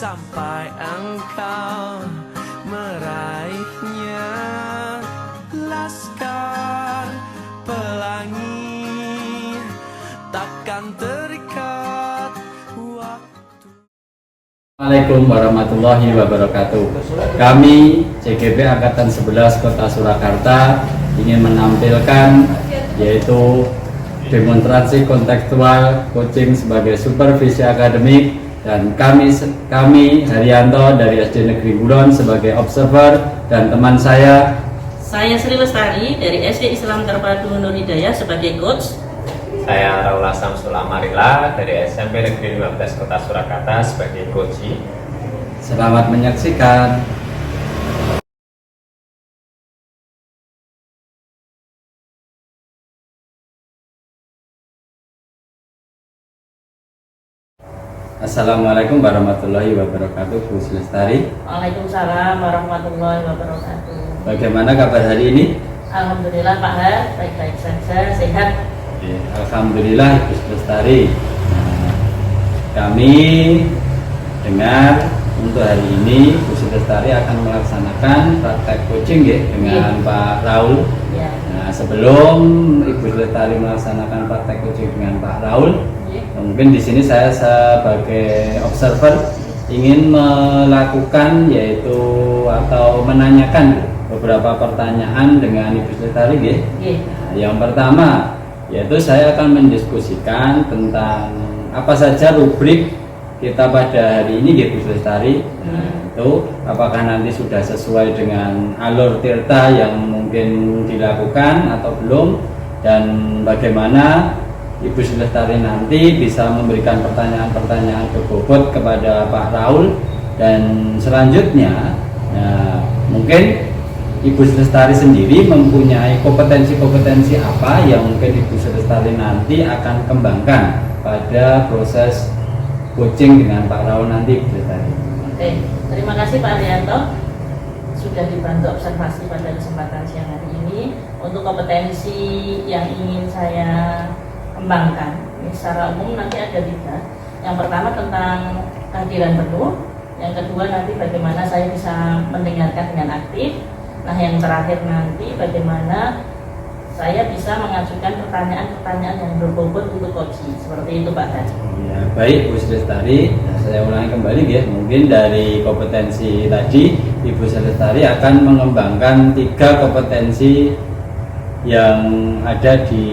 sampai engkau meraihnya. Laskar pelangi takkan terikat waktu. Assalamualaikum warahmatullahi wabarakatuh. Kami CGP Angkatan 11 Kota Surakarta ingin menampilkan yaitu demonstrasi kontekstual coaching sebagai supervisi akademik, dan kami Haryanto dari SD Negeri Kulon sebagai observer, dan teman saya Sri Lestari dari SD Islam Terpadu Nur Hidayah sebagai coach. Saya Raula Samsul Amarila dari SMP Negeri 15 Kota Surakarta sebagai coach. Selamat menyaksikan. Assalamualaikum warahmatullahi wabarakatuh, Bu Lestari. Waalaikumsalam warahmatullahi wabarakatuh. Bagaimana kabar hari ini? Alhamdulillah Pak Har, baik-baik saja, sehat. Alhamdulillah, Ibu Lestari. Kami dengar untuk hari ini Bu Lestari akan melaksanakan praktek coaching ya, dengan Pak Raul. Ya. Nah, sebelum Ibu Lestari melaksanakan praktek coaching dengan Pak Raul, mungkin di sini saya sebagai observer ingin melakukan yaitu atau menanyakan beberapa pertanyaan dengan Ibu Lestari ya. Nah, yang pertama yaitu saya akan mendiskusikan tentang apa saja rubrik kita pada hari ini Ibu Lestari. Nah, itu apakah nanti sudah sesuai dengan alur tirta yang mungkin dilakukan atau belum, dan bagaimana Ibu Lestari nanti bisa memberikan pertanyaan-pertanyaan berbobot kepada Pak Raul, dan selanjutnya mungkin Ibu Lestari sendiri mempunyai kompetensi-kompetensi apa yang mungkin Ibu Lestari nanti akan kembangkan pada proses coaching dengan Pak Raul nanti, Ibu Lestari. Oke, terima kasih Pak Arianto sudah dibantu observasi pada kesempatan siang hari ini untuk kompetensi yang ingin saya kembangkan. Ini secara umum nanti ada 3. Yang pertama tentang kehadiran penuh, yang kedua nanti bagaimana saya bisa mendengarkan dengan aktif, nah yang terakhir nanti bagaimana saya bisa mengajukan pertanyaan-pertanyaan yang berbobot untuk coaching. Seperti itu Pak Dan. Ya, baik Bu Lestari. Nah, saya ulangi kembali ya, mungkin dari kompetensi tadi Ibu Lestari akan mengembangkan 3 kompetensi yang ada di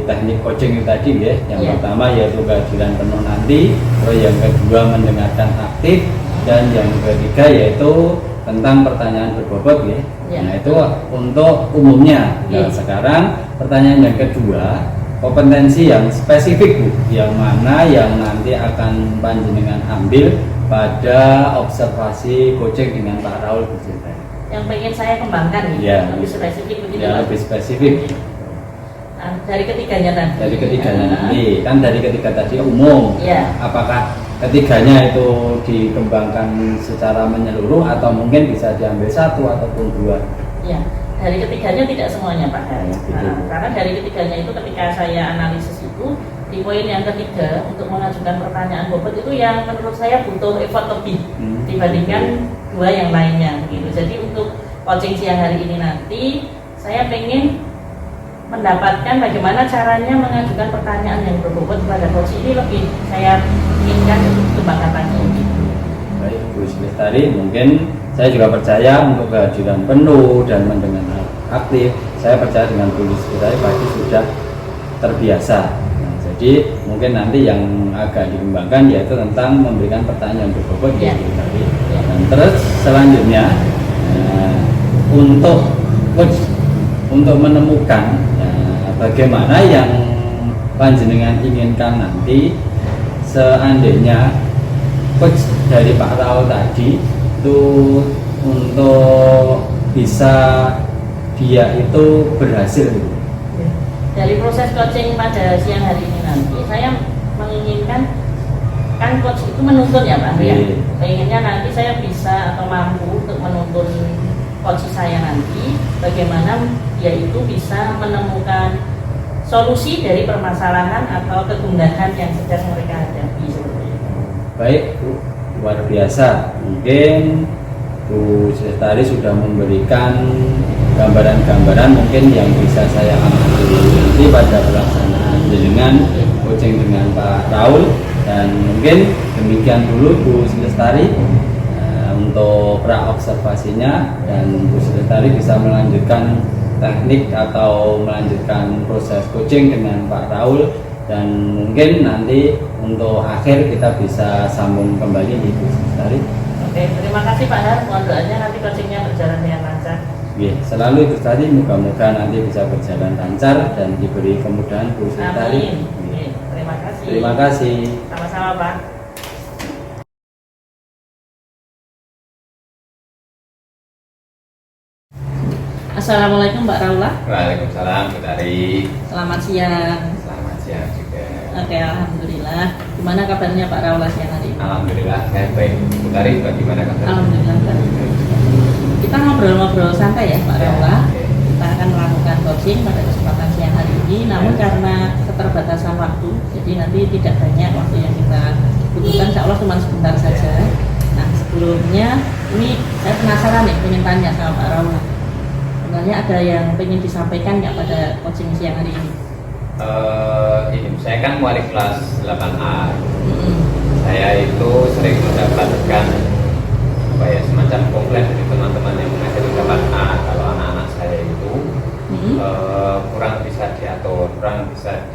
teknik coaching tadi ya. Yang pertama yaitu kehadiran penuh nanti, terus yang kedua mendengarkan aktif, dan yang ketiga yaitu tentang pertanyaan berbobot ya. Nah, itu untuk umumnya. Nah, sekarang pertanyaan yang kedua, kompetensi yang spesifik Bu, yang mana yang nanti akan panjenengan ambil pada observasi coaching dengan Pak Raul Bu. Yang pengen saya kembangkan ya, lebih spesifik begitu ya, Pak? lebih spesifik. Nah, dari ketiganya tadi. Dari ketiganya nanti, kan dari ketiga tadi umum. Ya. Apakah ketiganya itu dikembangkan secara menyeluruh atau mungkin bisa diambil 1 ataupun 2? Ya, dari ketiganya tidak semuanya Pak Har. Gitu. Karena dari ketiganya itu ketika saya analisis itu di poin yang ketiga untuk mengajukan pertanyaan bobot itu yang menurut saya butuh effort lebih dibandingkan 2 yang lainnya gitu. Jadi untuk coaching siang hari ini nanti saya pengen mendapatkan bagaimana caranya mengajukan pertanyaan yang berbobot kepada coach ini lebih saya inginkan untuk kembangkan lagi gitu. Baik Bu Lestari, mungkin saya juga percaya untuk kehadiran penuh dan mendengar aktif, saya percaya dengan Bu Lestari pasti sudah terbiasa. Nah, jadi mungkin nanti yang agak dikembangkan yaitu tentang memberikan pertanyaan berbobot Bu Lestari. Dan terus selanjutnya untuk menemukan bagaimana yang panjenengan inginkan nanti seandainya coach dari Pak Raul tadi itu untuk bisa dia itu berhasil. Dari proses coaching pada siang hari ini nanti saya menginginkan, kan coach itu menuntun ya Pak ya. Pengennya nanti saya bisa atau mampu untuk menuntun coach saya nanti bagaimana dia itu bisa menemukan solusi dari permasalahan atau kegundahan yang sedang mereka hadapi seperti itu. Baik Bu, luar biasa. Mungkin Bu Sri Lestari sudah memberikan gambaran-gambaran mungkin yang bisa saya amati nanti pada pelaksanaan dengan coaching dengan Pak Raul, dan mungkin demikian dulu Bu Sri Lestari untuk pra observasinya, dan Bu Sri Lestari bisa melanjutkan teknik atau melanjutkan proses coaching dengan Pak Raul, dan mungkin nanti untuk akhir kita bisa sambung kembali di Bu Sri Lestari. Oke, terima kasih Pak Har. Mohon doanya nanti coachingnya berjalan dengan lancar. Selalu itu tadi, moga-moga nanti bisa berjalan lancar dan diberi kemudahan Bu Sri Lestari. Amin. Terima kasih. Terima kasih. Sama-sama Pak. Assalamualaikum Mbak Raula. Waalaikumsalam Bu Tari. Selamat siang. Selamat siang juga. Oke, alhamdulillah. Gimana kabarnya Pak Raula siang hari ini? Alhamdulillah saya baik. Bu Tari bagaimana kabar? Alhamdulillah baik. Kita ngobrol-ngobrol santai ya Pak Raula. Ya. Kita akan melakukan coaching pada kesempatan siang hari ini. Namun karena keterbatasan waktu, jadi nanti tidak banyak waktu yang kita butuhkan. Insya Allah cuma sebentar saja. Nah sebelumnya ini saya penasaran nih, ingin tanya sama Pak Raula. Sebenarnya ada yang ingin disampaikan nggak pada coaching siang hari ini? Ini saya kan wali kelas 8A. Mm-mm. Saya itu sering mendapatkan apa ya, semacam komplain dari teman-teman yang mengajar di 8A kalau anak-anak saya itu Mm-mm. kurang bisa diatur, kurang bisa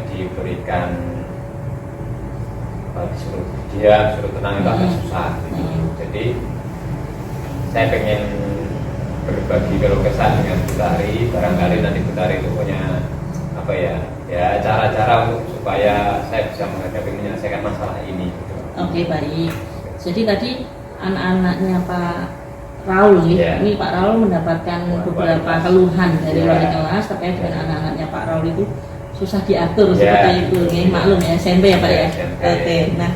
diberikan disuruh diam, disuruh tenang itu agak susah gitu. Jadi saya pengen berbagi keluh kesah dengan Bu Tari, barangkali nanti Bu Tari itu punya apa ya cara-cara untuk supaya saya bisa menghadapi menyelesaikan masalah ini gitu. Oke, baik. Jadi tadi anak-anaknya Pak Raul Iya. ini Pak Raul mendapatkan beberapa keluhan dari Iya. wali kelas terkait dengan anak-anaknya Pak Raul itu susah diatur Iya. seperti itu. Nih, maklum ya SMP ya Pak ya. SMP. Oke. Nah,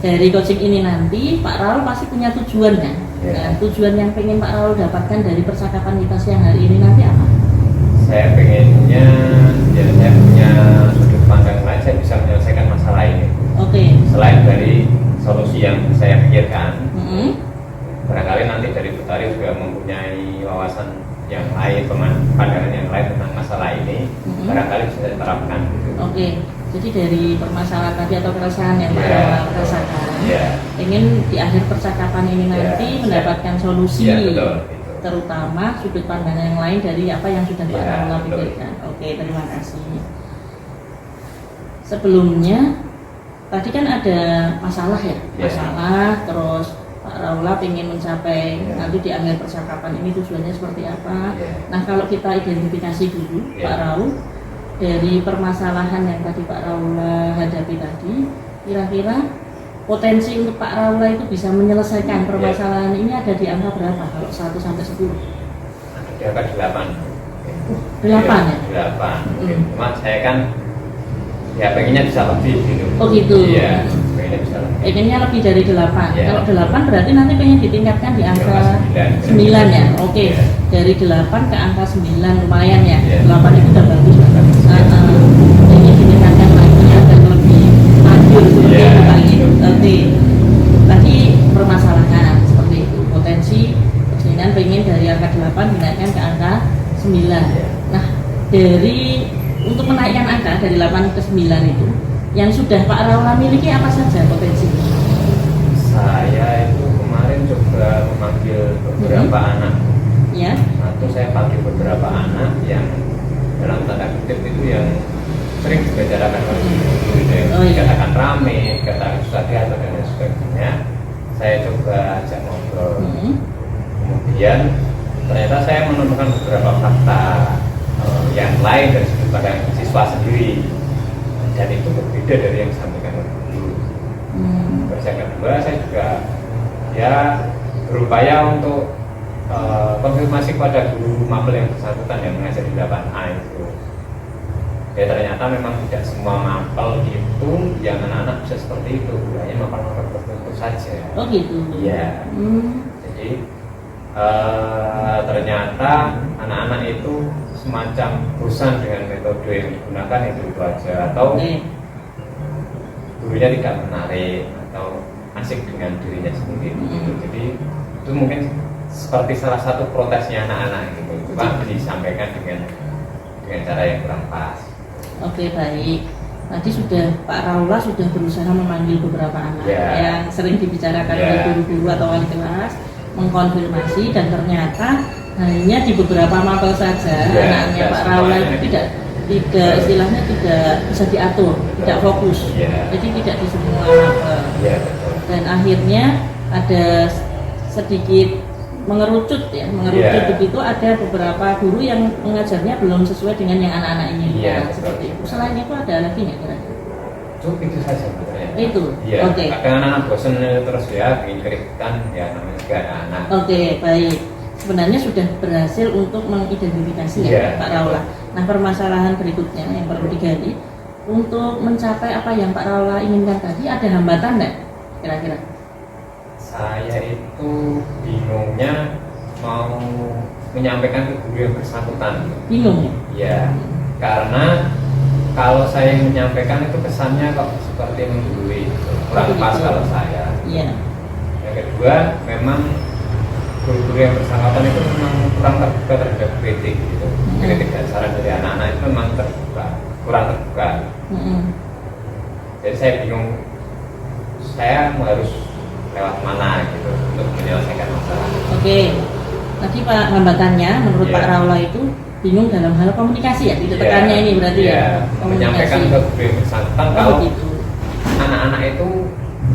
dari coaching ini nanti Pak Raul pasti punya tujuan kan? Iya. Nah, tujuan yang pengen Pak Raul dapatkan dari percakapan kita siang hari ini nanti apa? Saya pengennya ya saya punya sudut pandang lain, saya bisa menyelesaikan masalah ini Oke. selain dari solusi yang saya pikirkan. Mm-mm. Barangkali nanti dari Bu Tari juga mempunyai wawasan yang lain, pandangan yang lain tentang masalah ini. Mhm. Barangkali bisa diterapkan gitu. Oke. Jadi dari permasalahan tadi atau keresahan yang Pak Iya. Raul rasakan, Iya. ingin di akhir percakapan ini nanti Iya. mendapatkan solusi, Iya, betul, gitu. terutama sudut pandang yang lain dari apa yang sudah Pak Iya, Raul betul. pikirkan. Oke, terima kasih. Sebelumnya tadi kan ada masalah ya, Iya. masalah terus Pak Raula ingin mencapai Iya. nanti di akhir percakapan ini tujuannya seperti apa. Iya. Nah kalau kita identifikasi dulu Iya. Pak Raul dari permasalahan yang tadi Pak Raula hadapi tadi, kira-kira potensi untuk Pak Raula itu bisa menyelesaikan permasalahan ini ada di angka berapa kalau 1 sampai 10? Di angka 8. 8 ya? 8. Hmm. Cuma saya kan ya pengennya bisa lebih gitu. Oh gitu. Iya, pengennya bisa lebih. Pengennya lebih dari 8. Iya. Kalau 8 berarti nanti pengen ditingkatkan di angka 9 ya. Oke. Iya. Dari 8 ke angka 9 lumayan ya. Iya. 8 itu udah bagus. Bagus, ya. Pengen ditingkatkan lagi agar lebih maju seperti Iya. itu Pak ya. Oke. Tadi permasalahan seperti itu. Potensi keinginan pengen dari angka 8 dinaikkan ke angka 9. Iya. Nah, dari untuk menaikkan angka dari 8 ke 9 itu yang sudah Pak Raula miliki apa saja potensinya? Saya itu kemarin coba memanggil beberapa anak. Ya. Satu saya panggil beberapa anak yang dalam tanda kutip itu yang sering dibicarakan oleh guru gitu ya. Oh, iya. Dikatakan rame, dikatakan susah diatur dan lain sebagainya. Saya coba ajak ngobrol. Mm-hmm. Kemudian ternyata saya menemukan beberapa fakta yang lain dari sudut pandang siswa sendiri, dan itu berbeda dari yang disampaikan oleh guru. Terus yang kedua saya juga ya berupaya untuk konfirmasi kepada guru mapel yang bersangkutan yang mengajar di 8A itu. Ya ternyata memang tidak semua mapel itu yang anak-anak bisa seperti itu, hanya mapel-mapel tertentu saja. Oh gitu. Iya. Jadi ternyata anak-anak itu semacam bosan dengan metode yang digunakan itu aja, atau Oke. gurunya tidak menarik atau asik dengan dirinya sendiri gitu. Jadi itu mungkin seperti salah satu protesnya anak-anak gitu, cuma disampaikan dengan cara yang kurang pas. Oke, baik. Tadi sudah Pak Raula sudah berusaha memanggil beberapa anak yang sering dibicarakan oleh guru-guru atau wali kelas, mengkonfirmasi, dan ternyata hanya di beberapa mapel saja anaknya Pak Raula itu tidak istilahnya tidak bisa diatur, tidak fokus, jadi tidak di semua mapel. Dan akhirnya ada sedikit mengerucut begitu, ada beberapa guru yang mengajarnya belum sesuai dengan yang anak-anak inginkan, seperti itu. Selain itu ada lagi nggak kira-kira? Itu saja sebenarnya. Itu, oke. Kadang anak-anak bosan terus ya, ingin keributan, ya namanya juga anak-anak. Oke, baik. Sebenarnya sudah berhasil untuk mengidentifikasi Pak Raula. Nah, permasalahan berikutnya yang perlu digali untuk mencapai apa yang Pak Raula inginkan tadi, ada hambatan nggak kira-kira? Saya itu bingungnya mau menyampaikan ke guru yang bersangkutan. Bingung ya? Ya, karena kalau saya menyampaikan itu kesannya kok seperti menggurui, kurang pas kalau saya. Iya. Yang kedua, memang guru-guru yang bersangkutan itu memang kurang terbuka terhadap kritik gitu. Kritik dan saran dari anak-anak itu memang kurang terbuka. Jadi saya bingung, saya harus lewat mana gitu untuk menyelesaikan masalah. Oke, tadi Pak hambatannya menurut Pak Raula itu bingung dalam hal komunikasi ya, titik tekannya ini berarti ya. Menyampaikan ke guru yang bersangkutan kalau anak-anak itu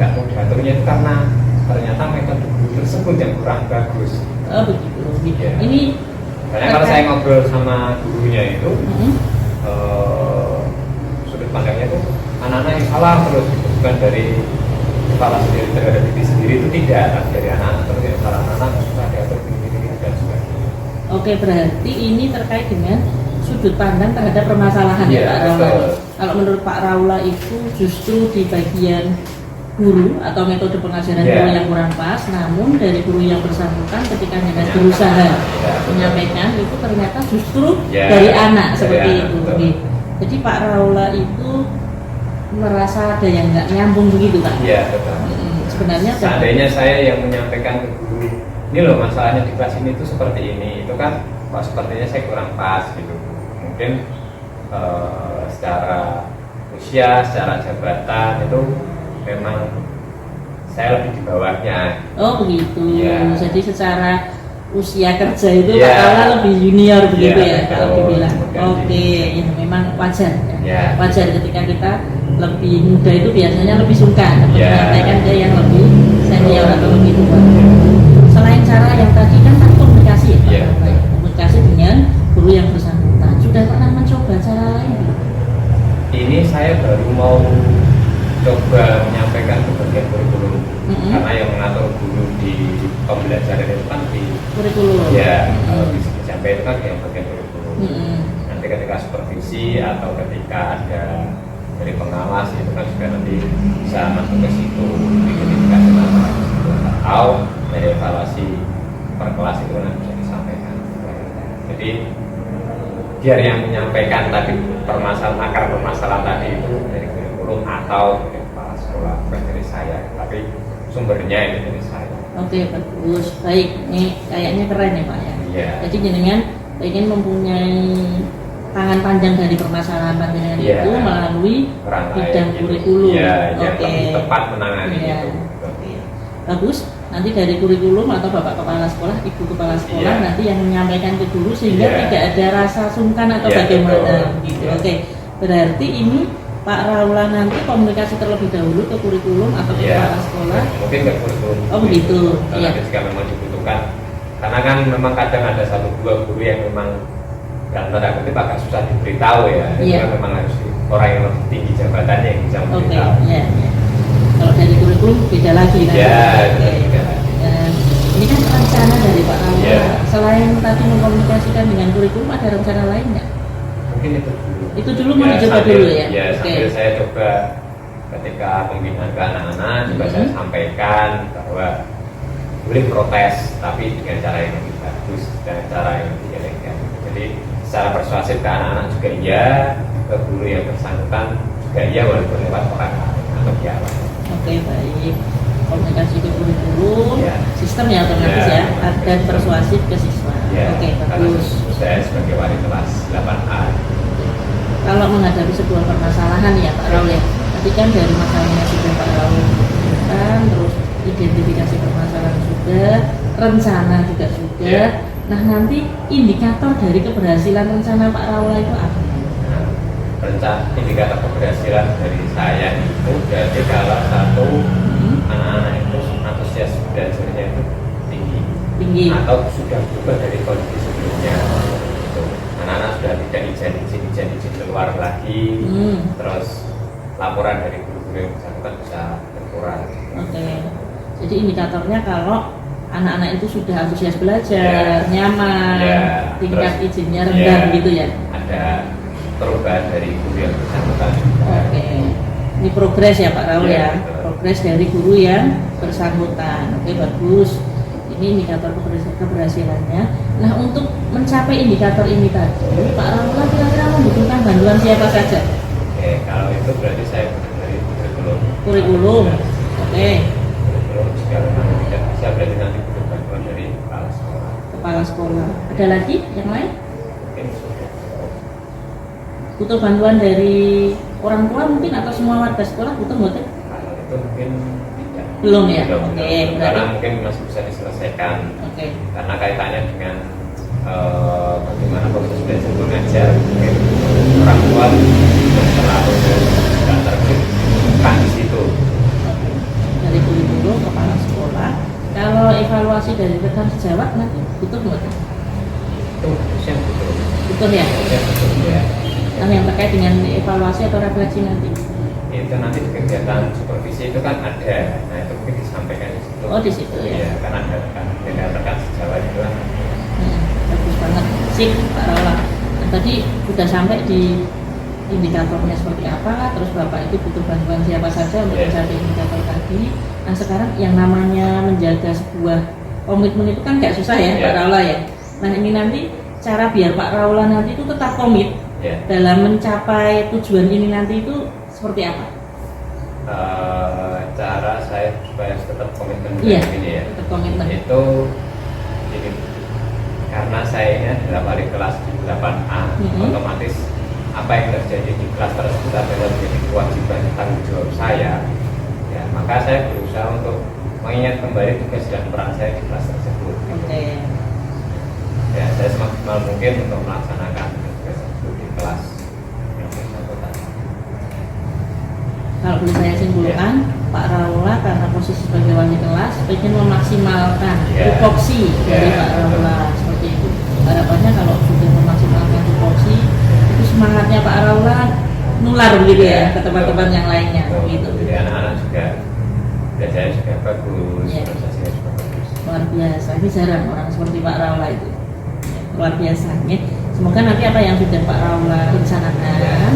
nggak mau diaturnya itu karena ternyata metode guru tersebut yang kurang bagus. Oh begitu. Ini karena kalau saya ngobrol sama gurunya itu sudut pandangnya itu anak-anak yang salah terus, bukan dari kepala sendiri terhadap diri sendiri, itu tidak, tapi dari anak-anak terus yang salah anak suka diatur diri dan sebagainya. Oke, berarti ini terkait dengan sudut pandang terhadap permasalahan ya Pak Raula. Kalau menurut Pak Raula itu justru di bagian guru atau metode pengajaran guru yang kurang pas, namun dari guru yang bersangkutan ketika dengan berusaha menyampaikan itu ternyata justru dari anak seperti itu. Jadi Pak Raula itu merasa ada yang nggak nyambung begitu Pak? Iya, betul. Sebenarnya seandainya saya yang menyampaikan ke guru, ini loh masalahnya di kelas ini tuh seperti ini, itu kan kok sepertinya saya kurang pas gitu. Mungkin secara usia, secara jabatan itu memang saya lebih di bawahnya. Oh begitu. Jadi secara usia kerja itu Pak Raula lebih junior begitu kalau dibilang. Oke, ya memang wajar ya. Wajar ketika kita lebih muda itu biasanya lebih sungkan menyampaikan ke yang lebih senior atau lebih tua. Selain cara yang tadi kan komunikasi komunikasi dengan guru yang bersangkutan, sudah pernah mencoba cara lain? Ini saya baru mau coba menyampaikan ke bagian kurikulum, karena yang mengatur guru di pembelajaran itu kan di kurikulum. Disampaikan itu kan di bagian kurikulum. Nanti ketika supervisi atau ketika ada dari pengawas itu kan juga nanti bisa masuk ke situ, identifikasi masalah atau dari evaluasi per kelas itu nanti bisa disampaikan. Jadi biar yang menyampaikan tadi akar permasalahan tadi itu dari kurikulum atau dari kepala sekolah, bukan dari saya, tapi sumbernya itu dari saya. Oke, bagus, baik. Ini kayaknya keren ya Pak ya. Jadi jenengan ingin mempunyai tangan panjang dari permasalahan panjenengan itu melalui bidang kurikulum. Lebih tepat menangani itu. Bagus. Nanti dari kurikulum atau Bapak Kepala Sekolah, Ibu Kepala Sekolah nanti yang menyampaikan ke guru sehingga tidak ada rasa sungkan atau bagaimana gitu. Oke. Berarti ini Pak Raula nanti komunikasi terlebih dahulu ke kurikulum atau ke kepala sekolah. Mungkin ke kurikulum. Oh begitu. Jika memang dibutuhkan. Karena kan memang kadang ada 1-2 guru yang memang dalam tanda kutip agak susah diberitahu ya. Itu kan memang harus orang yang lebih tinggi jabatannya yang bisa memberitahu. Kalau dari kurikulum beda lagi kan? Ini kan rencana dari Pak Raula. Selain tadi mengkomunikasikan dengan kurikulum, ada rencana lain nggak? Mungkin itu dulu. Itu dulu mau dicoba dulu ya? Sambil saya coba ketika pembinaan ke anak-anak juga saya sampaikan bahwa boleh protes, tapi dengan cara yang lebih bagus, dengan cara yang lebih elegan. Jadi secara persuasif ke anak-anak juga iya, ke guru yang bersangkutan juga iya, walaupun lewat orang lain atau Oke, baik. Komunikasi ke guru-guru, Ya. sistem ya otomatis Ya, ya, dan persuasif ke siswa. Ya, Oke, karena bagus. saya sebagai wali kelas 8A. Kalau menghadapi sebuah permasalahan ya Pak Raul ya, tadi kan dari masalahnya sudah Pak Raul tunjukkan, terus identifikasi permasalahan sudah, rencana juga sudah. Ya. Nah nanti indikator dari keberhasilan rencana Pak Raul itu apa? Nah, rencana indikator keberhasilan dari saya itu berarti kalau satu anak-anak itu antusias belajarnya itu tinggi Tinggi. atau sudah berubah dari kondisi sebelumnya. Gitu. Anak-anak sudah tidak izin keluar lagi, terus laporan dari guru-guru yang bersangkutan bisa berkurang. Oke. Jadi indikatornya kalau anak-anak itu sudah antusias belajar, Ya. nyaman, Ya, tingkat terus, izinnya rendah ya, gitu ya. Ada perubahan dari guru yang bersangkutan. Oke. Ini progres ya Pak Raul Ya, ya. betul. Progres dari guru yang bersangkutan. Oke, bagus. Ini indikator keberhasilannya. Nah, untuk mencapai indikator ini tadi, Pak Raul kira-kira membutuhkan bantuan siapa saja? Oke, kalau itu berarti saya dari kurikulum. Kurikulum. Oke. Kurikulum segala macam tidak bisa berarti nanti butuh bantuan dari kepala sekolah. Kepala sekolah. Ada lagi yang lain? Mungkin sudah. Butuh bantuan dari orang tua mungkin atau semua warga sekolah butuh nggak? Kalau itu mungkin tidak. Belum ya? Belum, Oke, belum. berarti- Karena mungkin masih bisa diselesaikan. Oke. Karena kaitannya dengan bagaimana proses belajar mengajar, mungkin orang tua tidak terlalu tidak terbuka di situ. Dari guru-guru, kepala sekolah. Kalau evaluasi dari rekan sejawat nanti butuh nggak? Itu harusnya betul. Butuh ya? Harusnya betul ya. Nah, yang terkait dengan evaluasi atau refleksi nanti. Itu nanti di kegiatan supervisi itu kan ada. Nah itu mungkin disampaikan di situ. Oh, di situ ya. Iya, kan ada rekan sejawat itu kan. Bagus banget. Sip, Pak Raula. Nah, tadi sudah sampai di indikatornya seperti apa, terus Bapak itu butuh bantuan siapa saja untuk Iya. mencapai indikator tadi. Nah, sekarang yang namanya menjaga sebuah komitmen itu kan gak susah ya, Iya. Pak Raula ya. Nah, ini nanti cara biar Pak Raula nanti itu tetap komit Ya. dalam mencapai tujuan ini nanti itu seperti apa? Cara saya supaya tetap komitmen Iya, dengan ini ya. tetap komitmen. Itu ini karena saya ini adalah wali kelas di 8A, otomatis apa yang terjadi di kelas tersebut adalah menjadi kewajiban tanggung jawab saya. Ya, maka saya berusaha untuk mengingat kembali tugas dan peran saya di kelas tersebut. Oke. Ya, saya semaksimal mungkin untuk melaksanakan tugas tersebut di kelas yang bersangkutan. Kalau boleh saya simpulkan, Pak Raula karena posisi sebagai wali kelas ingin memaksimalkan Ya. tupoksi dari Ya, Pak betul. Raula seperti itu. Harapannya kalau sudah memaksimalkan tupoksi, itu semangatnya Pak Raula nular gitu ya ke teman-teman yang lainnya Betul. gitu. Jadi anak-anak juga belajarnya juga bagus, Ya. prestasinya juga bagus. Luar biasa, ini jarang orang seperti Pak Raula itu. Ya, luar biasa. Ya. Semoga nanti apa yang sudah Pak Raula rencanakan,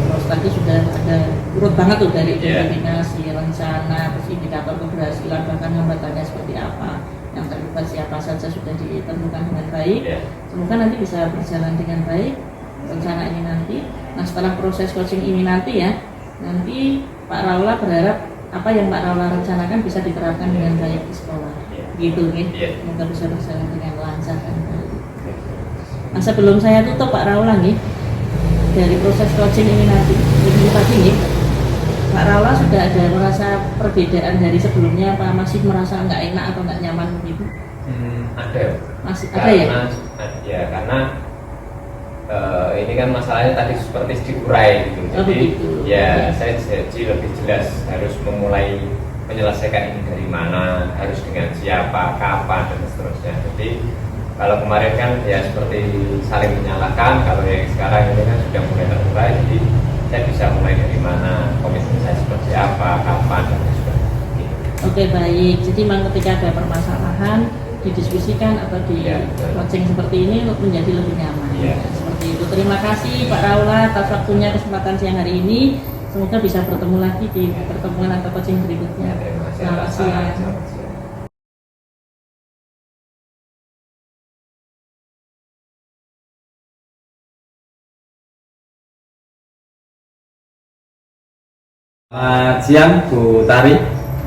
terus tadi sudah ada urut banget tuh dari Ya. definisi, rencana, terus indikator keberhasilan, bahkan hambatannya seperti apa, yang terlibat siapa saja sudah ditentukan dengan baik. Ya. Semoga nanti bisa berjalan dengan baik rencana ini nanti. Nah, setelah proses coaching ini nanti ya, nanti Pak Raula berharap apa yang Pak Raula rencanakan bisa diterapkan dengan baik di sekolah. Ya. Gitu kan? Ya. Semoga bisa berjalan dengan lancar dan baik. Nah, sebelum saya tutup Pak Raula nih, dari proses coaching ini nanti, ini tadi nih, Pak Raula sudah ada merasa perbedaan dari sebelumnya apa masih merasa nggak enak atau nggak nyaman begitu? Ada. Masih ada ya? Ya, karena ini kan masalahnya tadi seperti diurai gitu. Oh, Jadi begitu. ya Oke. saya jadi lebih jelas harus memulai menyelesaikan ini dari mana, harus dengan siapa, kapan dan seterusnya. Jadi kalau kemarin kan ya seperti saling menyalahkan, kalau yang sekarang ini kan sudah mulai terurai. Jadi saya bisa mulai dari mana, komitmen saya seperti apa, kapan dan sebagainya. Oke, baik. Jadi memang ketika ada permasalahan didiskusikan atau di Iya, betul. coaching seperti ini menjadi lebih nyaman. Iya. Seperti itu. Terima kasih Pak Raula atas waktunya kesempatan siang hari ini. Semoga bisa bertemu lagi di pertemuan atau coaching berikutnya. Ya, terima kasih Selamat atas siang. saran. Selamat siang. Selamat siang Bu Tari.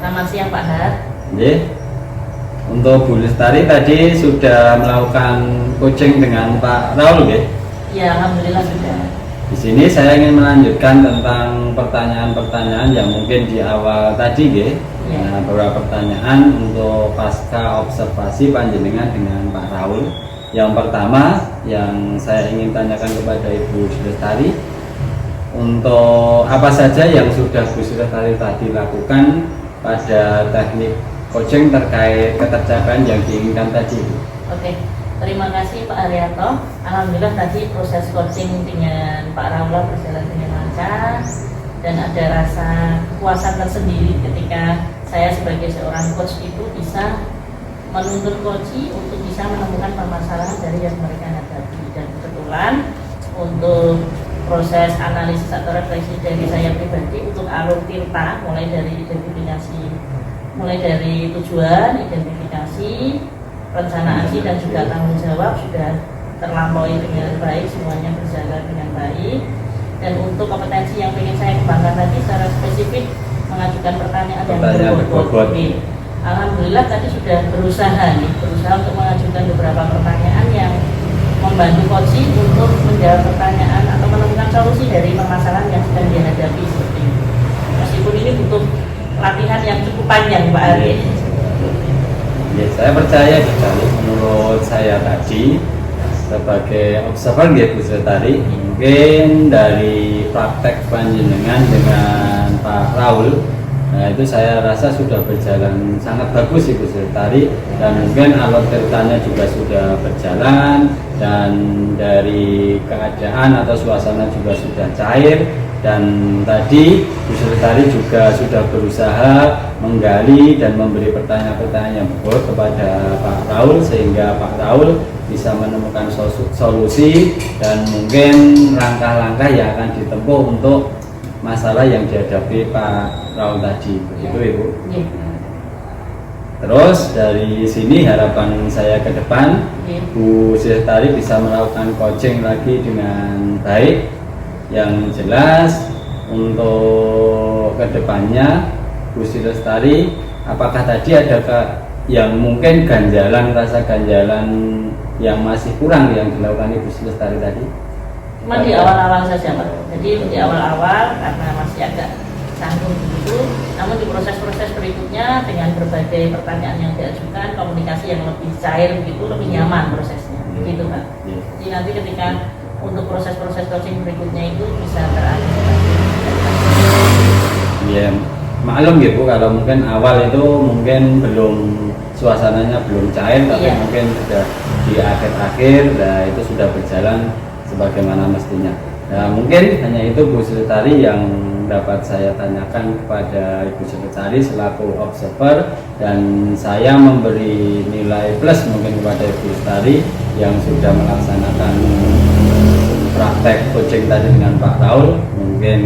Selamat siang Pak Har. Nggih. Untuk Bu Lestari tadi sudah melakukan coaching dengan Pak Raul, nggih? Ya, alhamdulillah sudah. Di sini saya ingin melanjutkan tentang pertanyaan-pertanyaan yang mungkin di awal tadi, nggih. Ya. Nah, beberapa pertanyaan untuk pasca observasi panjenengan dengan Pak Raul. Yang pertama yang saya ingin tanyakan kepada Ibu Lestari, untuk apa saja yang sudah Bu Lestari tadi lakukan pada teknik coaching terkait ketercapaian yang diinginkan tadi? Oke, terima kasih Pak Haryanto. Alhamdulillah tadi proses coaching dengan Pak Raul berjalan dengan lancar dan ada rasa kepuasan tersendiri ketika saya sebagai seorang coach itu bisa menuntun coachi untuk bisa menemukan permasalahan dari yang mereka hadapi. Dan kebetulan untuk proses analisis atau refleksi dari saya pribadi untuk alur tirta, mulai dari tujuan, identifikasi, rencana aksi dan juga tanggung jawab sudah terlampaui dengan baik, semuanya berjalan dengan baik. Dan untuk kompetensi yang ingin saya kembangkan tadi secara spesifik mengajukan pertanyaan yang berbobot. Alhamdulillah tadi sudah berusaha untuk mengajukan beberapa pertanyaan yang membantu coaching untuk menjawab pertanyaan atau menemukan solusi dari permasalahan yang sedang dihadapi seperti ini. Meskipun ini butuh latihan yang cukup panjang Pak Ari. Ya, saya percaya sekali menurut saya tadi sebagai observer Bu Lestari, mungkin dari praktek panjenengan dengan Pak Raul, nah itu saya rasa sudah berjalan sangat bagus Ibu Lestari, dan mungkin alur ceritanya juga sudah berjalan, dan dari keadaan atau suasana juga sudah cair. Dan tadi Bu Lestari juga sudah berusaha menggali dan memberi pertanyaan-pertanyaan yang berbobot kepada Pak Raul, sehingga Pak Raul bisa menemukan solusi dan mungkin langkah-langkah yang akan ditempuh untuk masalah yang dihadapi Pak Raul tadi, begitu Ibu. Ya. Terus dari sini harapan saya ke depan, Ya. Bu Lestari bisa melakukan coaching lagi dengan baik. Yang jelas untuk kedepannya Bu Lestari, apakah tadi ada yang mungkin rasa ganjalan yang masih kurang yang dilakukan Ibu Lestari tadi? Cuma di awal-awal saja Pak. Jadi di awal-awal karena masih agak canggung begitu, namun di proses-proses berikutnya dengan berbagai pertanyaan yang diajukan, komunikasi yang lebih cair begitu, lebih nyaman prosesnya, gitu Pak. Jadi nanti ketika untuk proses-proses coaching berikutnya itu bisa terantisipasi. Ya, maklum Bu, kalau mungkin awal itu mungkin suasananya belum cair, tapi Iya. mungkin sudah di akhir-akhir, nah itu sudah berjalan sebagaimana mestinya. Nah, mungkin hanya itu Bu Lestari yang dapat saya tanyakan kepada Ibu Lestari selaku observer, dan saya memberi nilai plus mungkin kepada Ibu Lestari yang sudah melaksanakan praktek coaching tadi dengan Pak Raul. Mungkin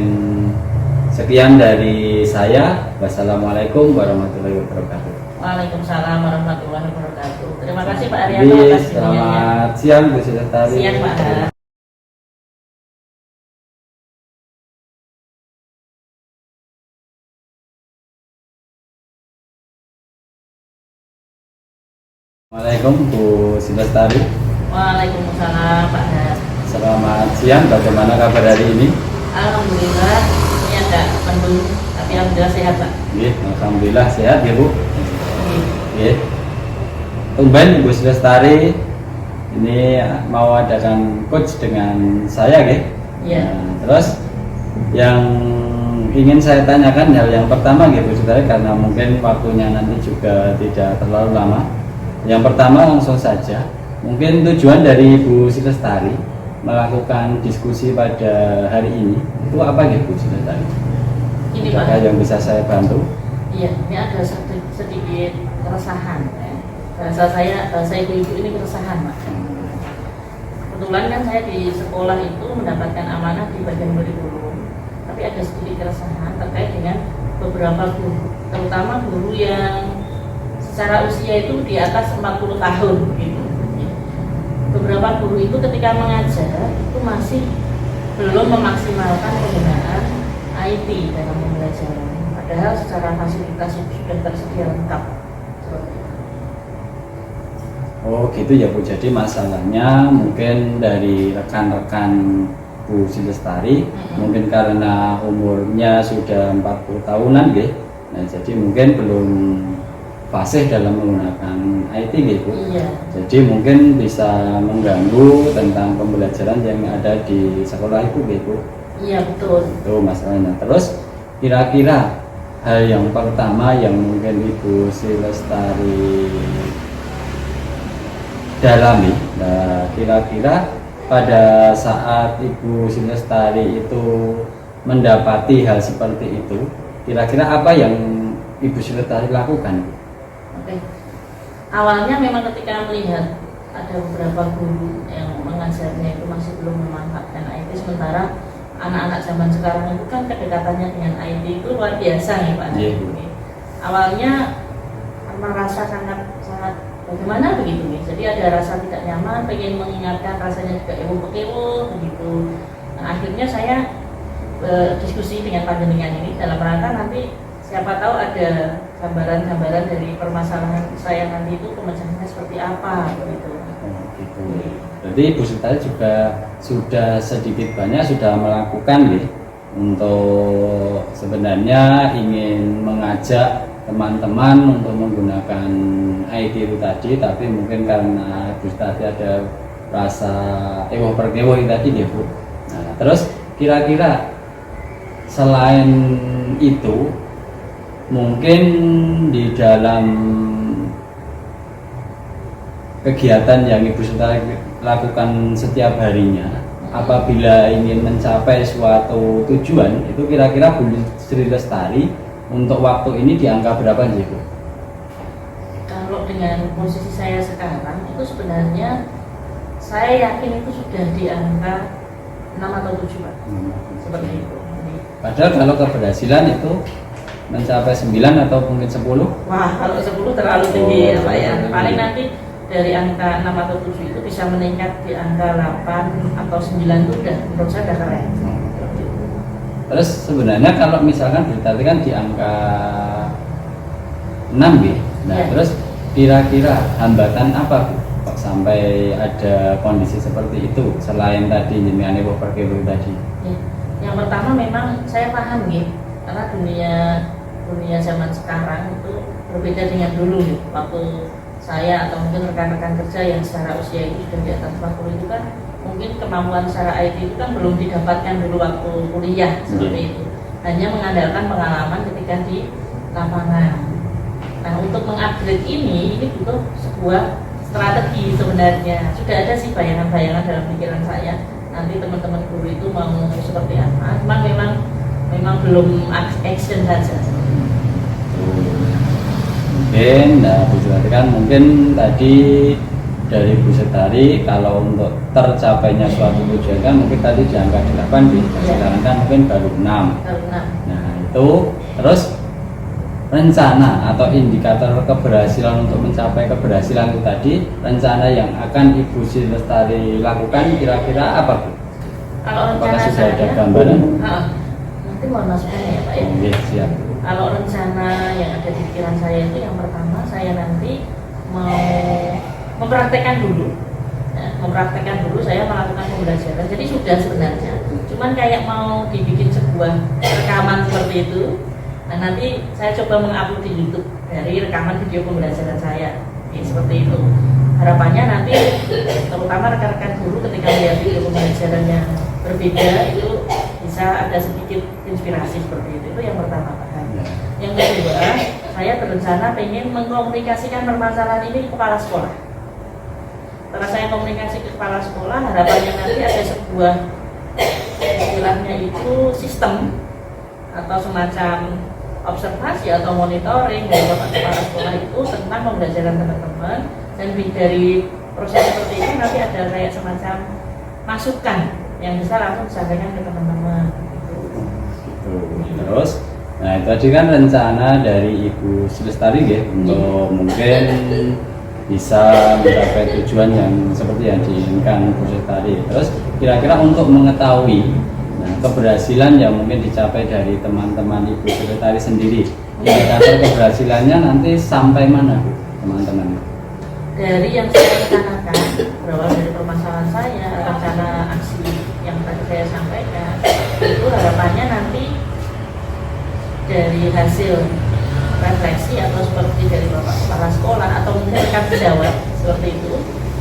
sekian dari saya. Wassalamualaikum warahmatullahi wabarakatuh. Waalaikumsalam warahmatullahi wabarakatuh. Terima kasih Pak Arianto atas bimbingannya. Selamat siang Bu Lestari. Siang Pak. Assalamualaikum Bu Lestari. Waalaikumsalam Pak Har. Selamat siang, bagaimana kabar hari ini? Alhamdulillah ini agak mendung, tapi alhamdulillah sehat Pak. Alhamdulillah sehat ya Bu. Iya. Tumben Bu Lestari ini mau adakan coach dengan saya Iya. Nah, terus yang ingin saya tanyakan hal yang pertama Bu Lestari, karena mungkin waktunya nanti juga tidak terlalu lama. Yang pertama langsung saja, mungkin tujuan dari Bu Lestari melakukan diskusi pada hari ini itu apa Bu Lestari? Ini Apakah Pak. yang bisa saya bantu? Iya, ini ada sedikit keresahan. Bahasa ibu-ibu ini keresahan Pak. Kebetulan kan saya di sekolah itu mendapatkan amanah di bagian kurikulum, tapi ada sedikit keresahan terkait dengan beberapa guru, terutama guru yang secara usia itu di atas 40 tahun gitu. Beberapa guru itu ketika mengajar itu masih belum memaksimalkan penggunaan IT dalam pembelajaran. Padahal secara fasilitas itu sudah tersedia lengkap. Seperti itu. Oh gitu ya Bu, jadi masalahnya mungkin dari rekan-rekan Bu Silestari, mungkin karena umurnya sudah 40 tahunan gitu. Nah jadi mungkin belum fasih dalam menggunakan IT gitu. Iya. Jadi mungkin bisa mengganggu tentang pembelajaran yang ada di sekolah itu gitu. Iya betul. Itu masalahnya. Terus kira-kira hal yang pertama yang mungkin Ibu Silestari dalami, nah kira-kira pada saat Ibu Silestari itu mendapati hal seperti itu, kira-kira apa yang Ibu Silestari lakukan? Oke. Awalnya memang ketika melihat ada beberapa guru yang mengajarnya itu masih belum memanfaatkan IT, sementara anak-anak zaman sekarang itu kan kedekatannya dengan IT itu luar biasa ya Pak. Yeah. Awalnya merasa sangat bagaimana begitu nih, jadi ada rasa tidak nyaman, pengen mengingatkan, rasanya juga ewo-ewo begitu. Nah, akhirnya saya diskusi dengan panjenengan ini dalam rangka nanti siapa tahu ada gambaran-gambaran dari permasalahan saya nanti itu pemecahannya seperti apa begitu. Gitu. Jadi Ibu Silestari juga sudah sedikit banyak sudah melakukan nih untuk sebenarnya ingin mengajak teman-teman untuk menggunakan IT itu tadi, tapi mungkin karena Ibu Silestari ada rasa ewo-perkewo tadi ya Bu. Nah, terus kira-kira selain itu mungkin di dalam kegiatan yang Ibu Silestari lakukan setiap harinya, apabila ingin mencapai suatu tujuan, itu kira-kira Bu Silestari untuk waktu ini di angka berapa sih Bu? Kalau dengan posisi saya sekarang itu sebenarnya saya yakin itu sudah di angka 6 atau 7 Pak. Seperti itu. Padahal kalau keberhasilan itu mencapai 9 atau mungkin 10? Wah, kalau 10 terlalu tinggi ya Pak ya. Paling nanti dari angka 6 atau 7 itu bisa meningkat di angka 8 atau 9 itu udah menurut saya udah keren. Terus sebenarnya kalau misalkan berarti kan di angka 6 ya. Nah, Ya. terus kira-kira hambatan apa Bu kok sampai ada kondisi seperti itu selain tadi jenengan ewo perkewo tadi? Ya. Yang pertama memang saya paham gitu, karena dunia zaman sekarang itu berbeda dengan dulu gitu. Waktu saya atau mungkin rekan-rekan kerja yang secara usia itu sudah di atas 40 itu kan mungkin kemampuan secara IT itu kan belum didapatkan dulu waktu kuliah seperti itu, hanya mengandalkan pengalaman ketika di lapangan. Nah untuk mengupgrade ini butuh sebuah strategi sebenarnya. Sudah ada sih bayangan-bayangan dalam pikiran saya nanti teman-teman guru itu mau seperti apa, cuma memang belum action saja. Mungkin, nah Bu Silestari kan mungkin tadi dari Bu Silestari kalau untuk tercapainya suatu tujuan kan mungkin tadi di angka 8 nih, sekarang kan mungkin baru 6. Nah itu terus rencana atau indikator keberhasilan untuk mencapai keberhasilan itu tadi, rencana yang akan Ibu Silestari lakukan kira-kira apa Bu? Kalau Apakah rencana sudah ada saya, gambaran? nanti mohon masukannya ya Pak ya. Oke, siap. Kalau rencana yang ada di pikiran saya itu yang pertama saya nanti mau mempraktekkan dulu. Mempraktekkan dulu saya melakukan pembelajaran. Jadi sudah sebenarnya, cuman kayak mau dibikin sebuah rekaman seperti itu. Nah nanti saya coba mengupload di YouTube dari rekaman video pembelajaran saya. Seperti itu. Harapannya nanti terutama rekan-rekan guru ketika melihat video pembelajaran yang berbeda itu bisa ada sedikit inspirasi seperti itu. Itu yang pertama Pak. Yang kedua, saya berencana ingin mengkomunikasikan permasalahan ini ke kepala sekolah. Setelah saya komunikasi ke kepala sekolah, harapannya nanti ada sebuah istilahnya itu sistem atau semacam observasi atau monitoring dari bapak kepala sekolah itu tentang pembelajaran teman-teman, dan dari proses seperti itu nanti ada kayak semacam masukan yang bisa langsung disampaikan ke teman-teman. Terus, nah itu tadi kan rencana dari Ibu Silestari ya untuk mungkin bisa mencapai tujuan yang seperti yang diinginkan Bu Silestari. Terus kira-kira untuk mengetahui Nah, keberhasilan yang mungkin dicapai dari teman-teman Ibu Sekretaris sendiri, indikator keberhasilannya nanti sampai mana Bu, teman-teman? Dari yang saya rencanakan, berawal dari permasalahan saya, rencana aksi yang tadi saya sampaikan, itu harapannya nanti dari hasil refleksi atau seperti dari Bapak Kepala Sekolah atau mungkin rekan sejawat seperti itu,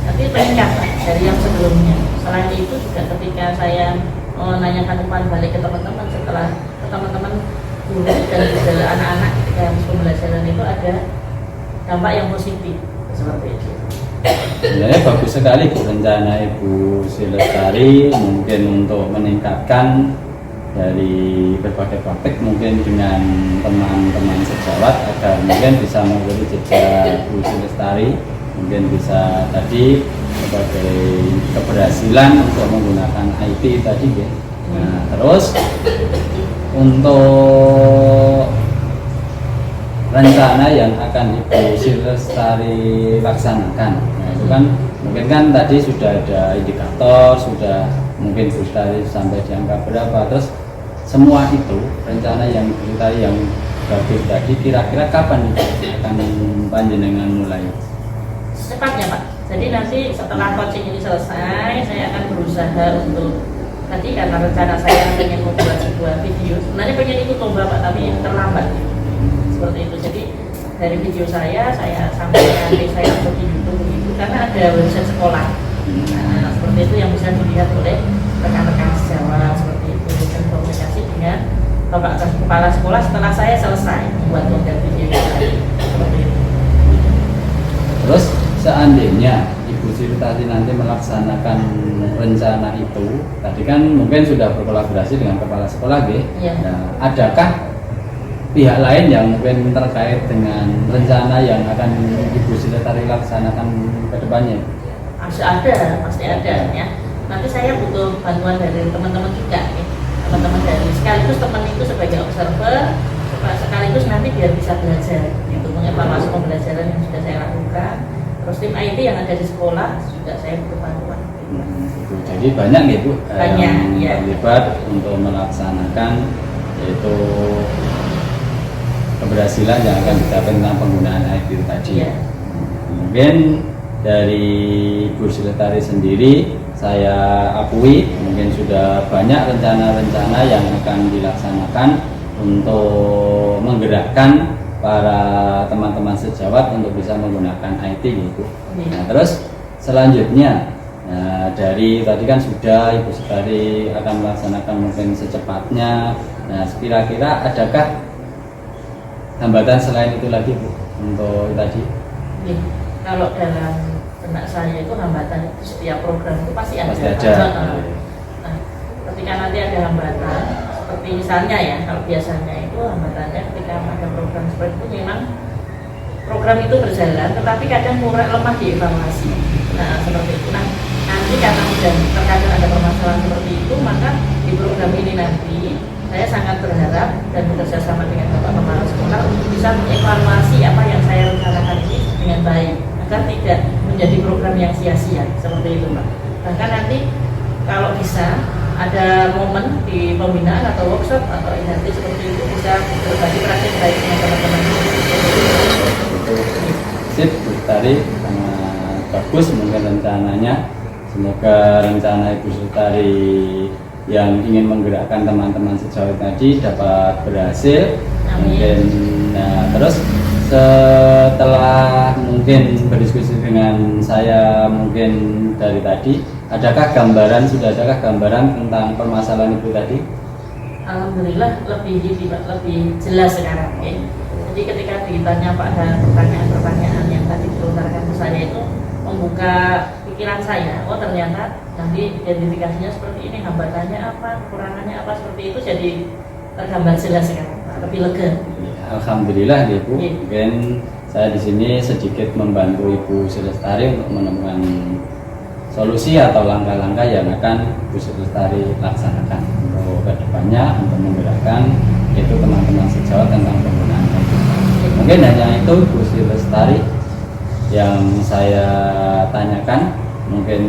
nanti meningkat dari yang sebelumnya. Selain itu juga ketika saya menanyakan umpan balik ke teman-teman setelah ke teman-teman guru dan juga anak-anak ketika pembelajaran itu ada dampak yang positif seperti itu. Sebenarnya bagus sekali Bu rencana Ibu Silestari mungkin untuk meningkatkan dari berbagai praktek mungkin dengan teman-teman sejawat agar mungkin bisa mengikuti jejak Bu Silestari, mungkin bisa tadi sebagai keberhasilan untuk menggunakan IT tadi ya. Nah, terus untuk rencana yang akan Ibu Silestari laksanakan, nah itu kan mungkin kan tadi sudah ada indikator, sudah mungkin Bu Silestari sampai di angka berapa, terus semua itu rencana yang Ibu Silestari yang bagus tadi kira-kira kapan akan panjenengan mulai? Secepatnya Pak. Jadi nanti setelah coaching ini selesai, saya akan berusaha untuk tadi karena rencana saya ingin membuat sebuah video. Sebenarnya pengen ikut lomba Pak, tapi terlambat. Seperti itu. Jadi dari video saya sampaikan saya upload di YouTube begitu karena ada website sekolah. Nah, seperti itu yang bisa dilihat oleh rekan-rekan sejawat seperti itu dan komunikasi dengan Bapak Kepala Sekolah setelah saya selesai membuat konten video ini. Seperti itu. Terus seandainya Ibu Silestari nanti melaksanakan rencana itu, tadi kan mungkin sudah berkolaborasi dengan kepala sekolah, Ya. Nah, adakah pihak lain yang mungkin terkait dengan rencana yang akan Ibu Silestari laksanakan ke depannya? Pasti ada ya. Nanti saya butuh bantuan dari teman-teman juga, ya. Teman-teman dari sekaligus teman itu sebagai observer, sekaligus nanti biar bisa belajar, gitu, mengevaluasi pembelajaran yang sudah saya lakukan. Terus tim IT yang ada di sekolah juga saya butuh bantuan. Jadi banyak ya Bu Banyak, yang ya. terlibat untuk melaksanakan yaitu keberhasilan yang akan dicapai tentang penggunaan IT tadi. Iya. Mungkin dari Ibu Silestari sendiri saya akui mungkin sudah banyak rencana-rencana yang akan dilaksanakan untuk menggerakkan para teman-teman sejawat untuk bisa menggunakan IT gitu. Nah, terus selanjutnya dari tadi kan sudah Ibu Silestari akan melaksanakan mungkin secepatnya. Nah, kira-kira adakah hambatan selain itu lagi Bu untuk tadi? Nih, kalau dalam benak saya itu hambatan itu setiap program itu pasti ada. Pasti ada. Nah, ketika nanti ada hambatan, seperti misalnya ya, kalau biasanya itu hambatannya ketika ada program seperti itu memang program itu berjalan, tetapi kadang kurang lemah di evaluasi. Nah, seperti itu. Nah, nanti karena sudah terkadang ada permasalahan seperti itu, maka di program ini nanti saya sangat berharap dan bekerja sama dengan Bapak Kepala Sekolah untuk bisa mengevaluasi apa yang saya rencanakan ini dengan baik agar tidak menjadi program yang sia-sia seperti itu Pak. Bahkan nanti kalau bisa ada momen di pembinaan atau workshop atau nanti seperti itu bisa berbagi praktik baik dengan teman-teman. Sip, tadi sangat bagus mungkin rencananya. Semoga rencana Ibu Silestari yang ingin menggerakkan teman-teman sejawat tadi dapat berhasil. Amin. Mungkin terus setelah mungkin berdiskusi dengan saya mungkin dari tadi, sudah adakah gambaran tentang permasalahan itu tadi? Alhamdulillah lebih jelas sekarang ya. Jadi ketika ditanya pada pertanyaan-pertanyaan yang tadi dilontarkan ke saya itu membuka pikiran saya, oh ternyata nanti identifikasinya seperti ini, hambatannya apa, kekurangannya apa, seperti itu, jadi tergambar jelas sekarang, lebih lega. Alhamdulillah ya Bu, Iya. mungkin saya di sini sedikit membantu Ibu Silestari untuk menemukan solusi atau langkah-langkah yang akan Ibu Silestari laksanakan untuk kedepannya untuk menggerakkan itu teman-teman sejawat tentang penggunaan IT. Mungkin hanya itu Bu Silestari yang saya tanyakan. Mungkin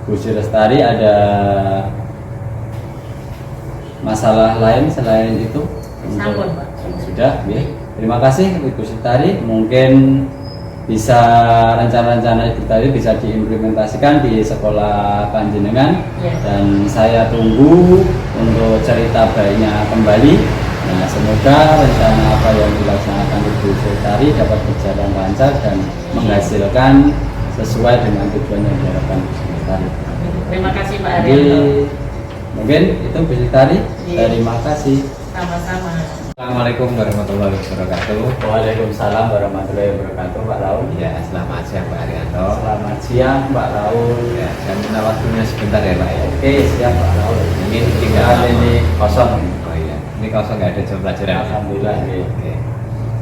Bu Silestari ada masalah lain selain itu? Sampun, Pak. Sudah, ya. Terima kasih Ibu Sitari. Mungkin bisa rencana-rencana Ibu tadi bisa diimplementasikan di sekolah panjenengan, Ya. dan saya tunggu untuk cerita baiknya kembali. Nah, semoga rencana apa yang dilaksanakan Ibu Sitari dapat berjalan lancar dan menghasilkan sesuai dengan tujuan yang diharapkan Ibu Sitari. Terima kasih Pak Jadi, Arianto. mungkin itu Bu Sitari. Iya. Terima kasih. Sama-sama. Assalamualaikum warahmatullahi wabarakatuh. Waalaikumsalam warahmatullahi wabarakatuh, Pak Raul. Ya, selamat siang Pak Arianto. Selamat siang, Pak Raul. Ya, saya minta waktunya sebentar ya Pak ya. Oke, siap Pak Raul. Ini Tinggal ini kosong. Oh iya, ini kosong nggak ada jam pelajaran. Alhamdulillah. Ya, oke.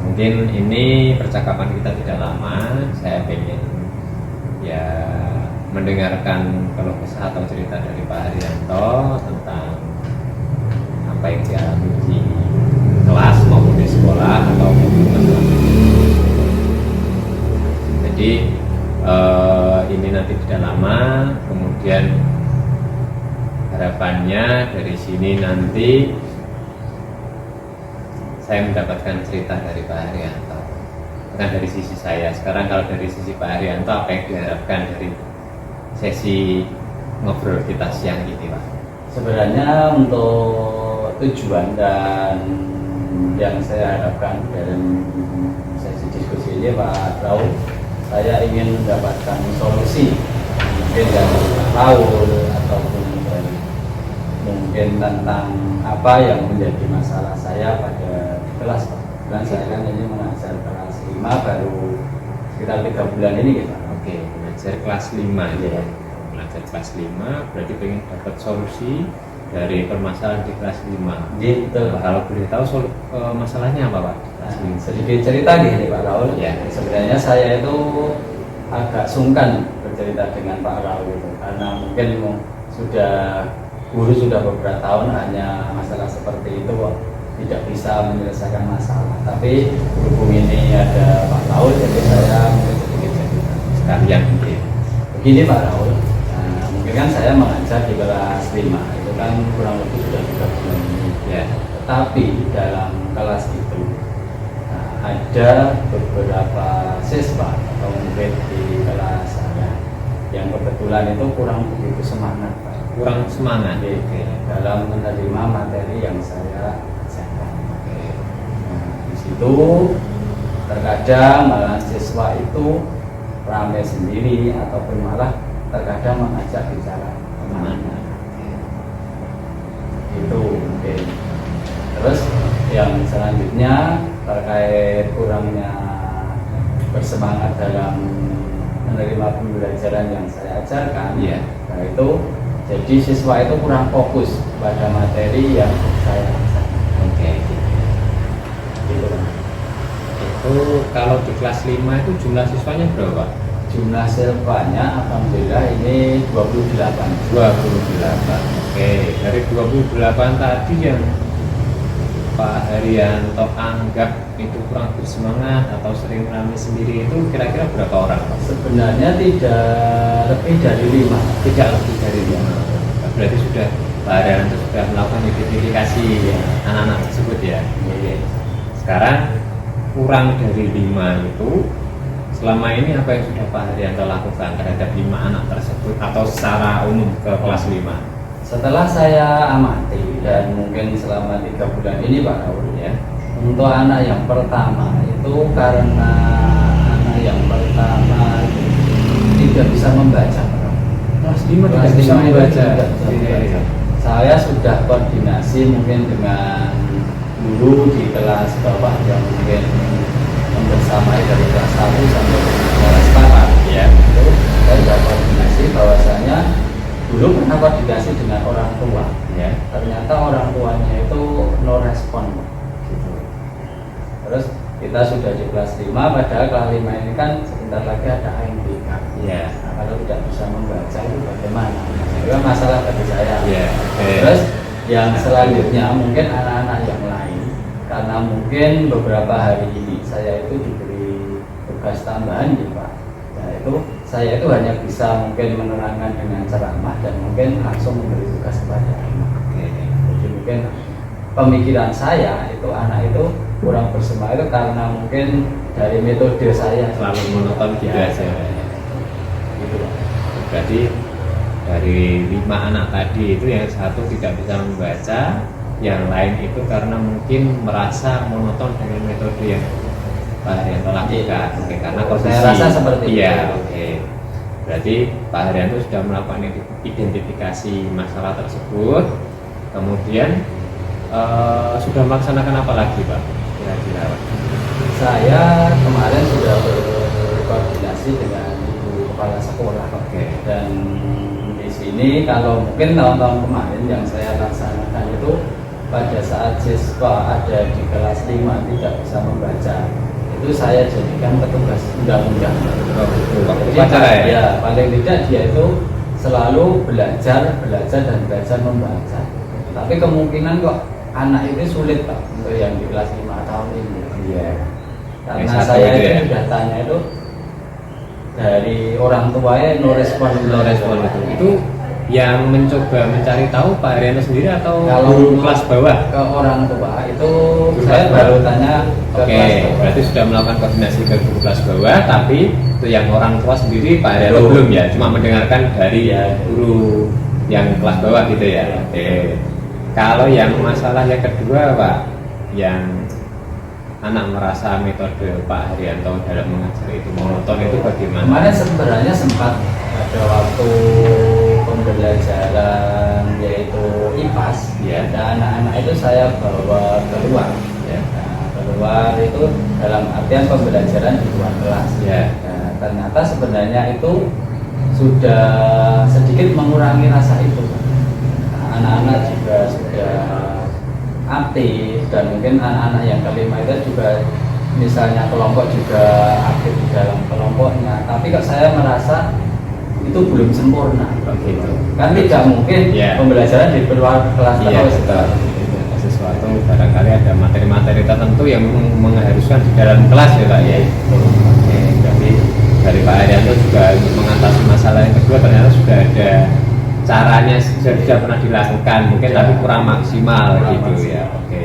Mungkin ini percakapan kita tidak lama. Saya pengen ya mendengarkan keluh kesah atau cerita dari Pak Arianto tentang apa yang dialami di kelas maupun di sekolah atau jadi ini nanti tidak lama, kemudian harapannya dari sini nanti saya mendapatkan cerita dari Pak Arianto, bukan dari sisi saya. Sekarang kalau dari sisi Pak Arianto, apa yang diharapkan dari sesi ngobrol kita siang ini Pak? Sebenarnya untuk tujuan dan yang saya harapkan dalam sesi diskusi ini, Pak Raul, saya ingin mendapatkan solusi mungkin dari Pak Raul ataupun dari mungkin tentang apa yang menjadi masalah saya pada kelas, Pak. Dan saya kan ini mengajar kelas 5 baru sekitar 3 bulan ini gitu. Oke, mengajar kelas 5 ya. Mengajar kelas 5 berarti pengen dapat solusi dari permasalahan di kelas 5. Gitu, Pak. Kalau boleh tahu masalahnya apa Pak? Kelas Nah, 5. sedikit cerita gini Pak Raul. Ya. Sebenarnya saya itu agak sungkan bercerita dengan Pak Raul itu karena mungkin sudah guru sudah beberapa tahun hanya masalah seperti itu tidak bisa menyelesaikan masalah. Tapi berhubung ini ada Pak Raul, jadi saya mungkin sedikit cerita. Sekalian mungkin. Begini Pak Raul, nah, mungkin kan saya mengajar di kelas 5 itu kan kurang lebih sudah 3 bulan ini. Ya. Tetapi dalam kelas itu ada beberapa siswa atau murid di kelas saya yang kebetulan itu kurang begitu semangat, Pak. Kurang semangat. Oke, dalam menerima materi yang saya ajarkan. Oke. Nah, di situ terkadang malah siswa itu ramai sendiri ataupun malah terkadang mengajak bicara temannya. Itu mungkin. Terus yang selanjutnya terkait kurangnya bersemangat dalam menerima pembelajaran yang saya ajarkan, Iya. nah itu jadi siswa itu kurang fokus pada materi yang saya ajarkan. Oke. Gitu, Pak. Itu kalau di kelas 5 itu jumlah siswanya berapa? Jumlah siswanya alhamdulillah ini 28. 28. Oke, dari 28 tadi yang Pak Arianto anggap itu kurang bersemangat atau sering ramai sendiri itu kira-kira berapa orang Pak? Sebenarnya tidak lebih dari 5. Tidak lebih dari 5. Berarti sudah Pak Arianto sudah melakukan identifikasi anak-anak tersebut ya. Oke. Sekarang kurang dari 5 itu selama ini apa yang sudah Pak Arianto lakukan terhadap 5 anak tersebut atau secara umum ke kelas 5? Setelah saya amati dan mungkin selama 3 bulan ini Pak Raul ya, untuk anak yang pertama itu karena anak yang pertama tidak bisa membaca, Pak Raul. Kelas 5 Kelas tidak bisa 5 itu membaca. tidak bisa membaca. Saya sudah koordinasi mungkin dengan guru di kelas bawah yang mungkin membersamai dari kelas 1 sampai kelas 4 Ya. itu saya sudah koordinasi bahwasanya dulu pernah koordinasi dengan orang tua, Ya. ternyata orang tuanya itu no respon, Pak. Gitu. Terus kita sudah di kelas 5, padahal kelas 5 ini kan sebentar lagi ada AMPK. Ya. Nah, kalau tidak bisa membaca itu bagaimana? Itu kan masalah bagi saya. Ya. Oke. Terus yang selanjutnya mungkin anak-anak yang lain, karena mungkin beberapa hari ini saya itu diberi tugas tambahan ya Pak. Nah itu saya itu hanya bisa mungkin menerangkan dengan ceramah dan mungkin langsung memberi tugas kepada anak. Oke. Jadi mungkin pemikiran saya itu anak itu kurang bersemangat itu karena mungkin dari metode saya Selalu monoton gitu Ya, aja. gitu Pak. Berarti dari 5 anak tadi itu yang satu tidak bisa membaca, yang lain itu karena mungkin merasa monoton dengan metode yang Pak Haryanto lakukan. Oke, karena posisi Saya rasa seperti iya, itu. oke. Berarti Pak Haryanto sudah melakukan identifikasi masalah tersebut, kemudian sudah melaksanakan apa lagi Pak? Kira-kira Pak? Saya kemarin sudah berkoordinasi dengan ibu kepala sekolah. Oke. Dan di sini kalau mungkin tahun-tahun kemarin yang saya laksanakan itu pada saat siswa ada di kelas 5 tidak bisa membaca, itu saya jadikan petugas undang-undang. Oh, itu waktu Jadi, upacara ya? ya, paling tidak dia itu selalu belajar dan belajar membaca. Tapi kemungkinan kok anak itu sulit Pak untuk yang di kelas 5 tahun ini. Iya. Karena Yang satu saya itu itu ya? sudah tanya itu dari orang tuanya no respon Itu yang mencoba mencari tahu Pak Haryanto sendiri atau Kalau guru kelas bawah? ke orang tua itu Guru saya kelas baru bawah. tanya ke Oke, kelas bawah. berarti sudah melakukan koordinasi ke guru kelas bawah, tapi itu yang orang tua sendiri Pak Haryanto Belum. belum ya, cuma mendengarkan dari Iya. guru yang kelas bawah gitu ya. Oke. Kalau yang masalah yang kedua Pak, yang anak merasa metode Pak Haryanto dalam mengajar itu monoton itu bagaimana? Kemarin sebenarnya sempat ada waktu pembelajaran yaitu IPAS, Ya. dan anak-anak itu saya bawa keluar, Ya. Nah, keluar itu dalam artian pembelajaran di luar kelas. Ya. Nah, ternyata sebenarnya itu sudah sedikit mengurangi rasa itu. Nah, anak-anak juga sudah aktif, dan mungkin anak-anak yang kelima itu juga misalnya kelompok juga aktif di dalam kelompoknya, tapi kok saya merasa itu belum sempurna. Begitu. Kan tidak mungkin Ya. pembelajaran di luar kelas Iya terus. betul. Sesuatu barangkali ada materi-materi tertentu yang mengharuskan di dalam kelas ya Pak ya. Oke, jadi dari Pak Haryanto juga untuk mengatasi masalah yang kedua ternyata sudah ada caranya, sudah pernah dilakukan mungkin Ya. tapi kurang maksimal Kurang gitu maksimal. ya. Oke.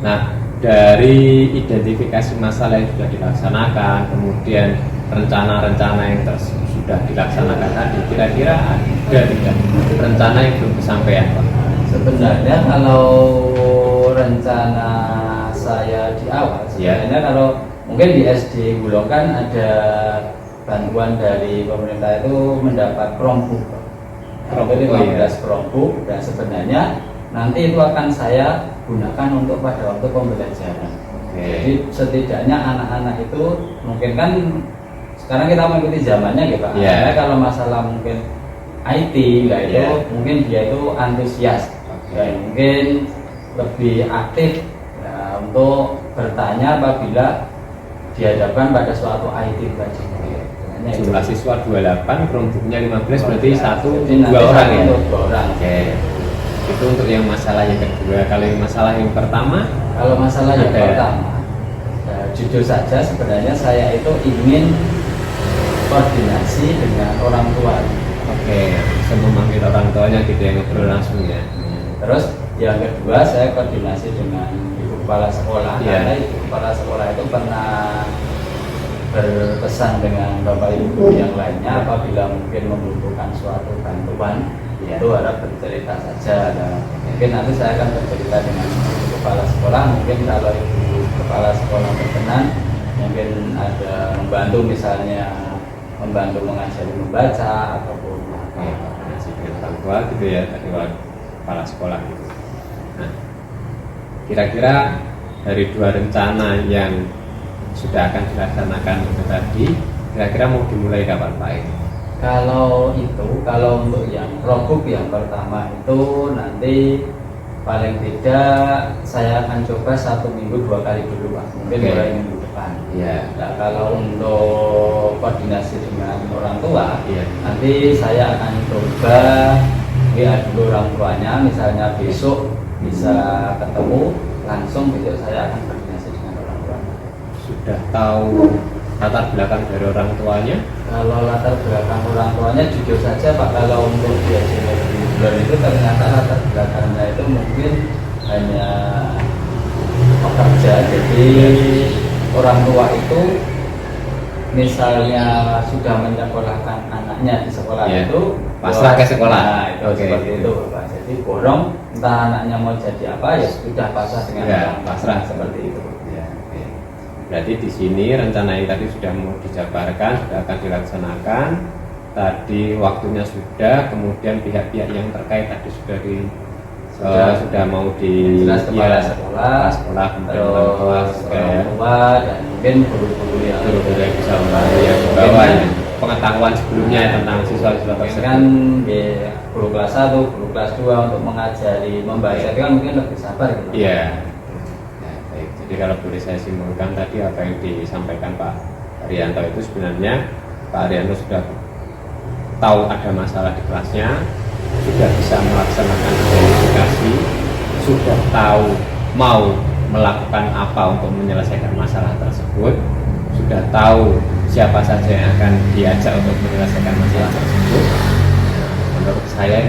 Nah, dari identifikasi masalah yang sudah dilaksanakan, kemudian rencana-rencana yang sudah dilaksanakan tadi, kira-kira ada tidak rencana yang belum kesampaian Pak? Sebenarnya kalau rencana saya di awal, Ya. sebenarnya kalau mungkin di SD Bulog kan ada bantuan dari pemerintah itu mendapat Chromebook. Chromebook, Jadi oh iya. 15 Chromebook, dan sebenarnya nanti itu akan saya gunakan untuk pada waktu pembelajaran. Oke. Jadi setidaknya anak-anak itu mungkin kan sekarang kita mengikuti zamannya gitu Pak. Iya. Karena kalau masalah mungkin IT lah itu Iya. mungkin dia itu antusias Oke. dan mungkin lebih aktif ya, untuk bertanya apabila dihadapkan pada suatu IT tadi. Hanya itu. Jumlah siswa 28, Chromebooknya 15 berarti Jadi nanti 2 orang satu ya? untuk 2 orang. Oke. Itu untuk yang masalah yang kedua. Kalau yang masalah yang pertama, Kalau masalah yang Ada. pertama, ya, jujur saja sebenarnya saya itu ingin koordinasi dengan orang tua. oke, bisa memanggil orang tuanya gitu yang ngobrol langsung ya. Terus yang kedua saya koordinasi dengan ibu kepala sekolah, Iya. karena ibu kepala sekolah itu pernah berpesan dengan bapak ibu yang lainnya apabila mungkin membutuhkan suatu bantuan, Iya. itu harap bercerita saja. Nah, mungkin nanti saya akan bercerita dengan ibu kepala sekolah. Mungkin kalau ibu kepala sekolah berkenan, mungkin ada membantu, misalnya membantu mengajari membaca ataupun Oke, koordinasi dengan orang tua gitu ya, tadi kepala sekolah gitu. Nah, kira-kira dari 2 rencana yang sudah akan dilaksanakan itu tadi, kira-kira mau dimulai kapan Pak ini? Kalau untuk yang produk yang pertama itu nanti paling tidak saya akan coba 1 minggu 2 kali dulu Pak, mungkin Oke. mulai minggu depan. Iya. Nah, kalau untuk koordinasi dengan orang tua, Iya. nanti saya akan coba WA dulu orang tuanya, misalnya besok bisa ketemu langsung, besok saya akan koordinasi dengan orang tuanya. Sudah tahu latar belakang dari orang tuanya? Kalau latar belakang orang tuanya jujur saja Pak, kalau untuk dia negeri bulan itu ternyata latar belakangnya itu mungkin hanya pekerja. Jadi orang tua itu misalnya sudah menyekolahkan anaknya di sekolah itu pasrah ke sekolah. Nah, itu Oke, seperti gitu. itu Pak. Jadi borong entah anaknya mau jadi apa ya sudah pasrah dengan Ya, orang tua. pasrah. Seperti itu. Ya, oke. Berarti di sini rencana yang tadi sudah mau dijabarkan, sudah akan dilaksanakan. Tadi waktunya sudah, kemudian pihak-pihak yang terkait tadi sudah mau di Jelas kepala ya, sekolah, sekolah, kemudian orang tua terus juga orang ya. tua dan mungkin guru-guru yang Guru-guru yang bisa membantu yang membawa pengetahuan sebelumnya tentang siswa-siswa mungkin tersebut. kan di guru kelas 1, guru kelas 2 untuk mengajari membaca itu kan mungkin lebih sabar gitu. Iya. Ya, baik. Jadi kalau boleh saya simpulkan tadi apa yang disampaikan Pak Arianto itu sebenarnya Pak Arianto sudah tahu ada masalah di kelasnya, sudah bisa melaksanakan verifikasi, sudah tahu mau melakukan apa untuk menyelesaikan masalah tersebut, sudah tahu siapa saja yang akan diajak untuk menyelesaikan masalah tersebut. Menurut saya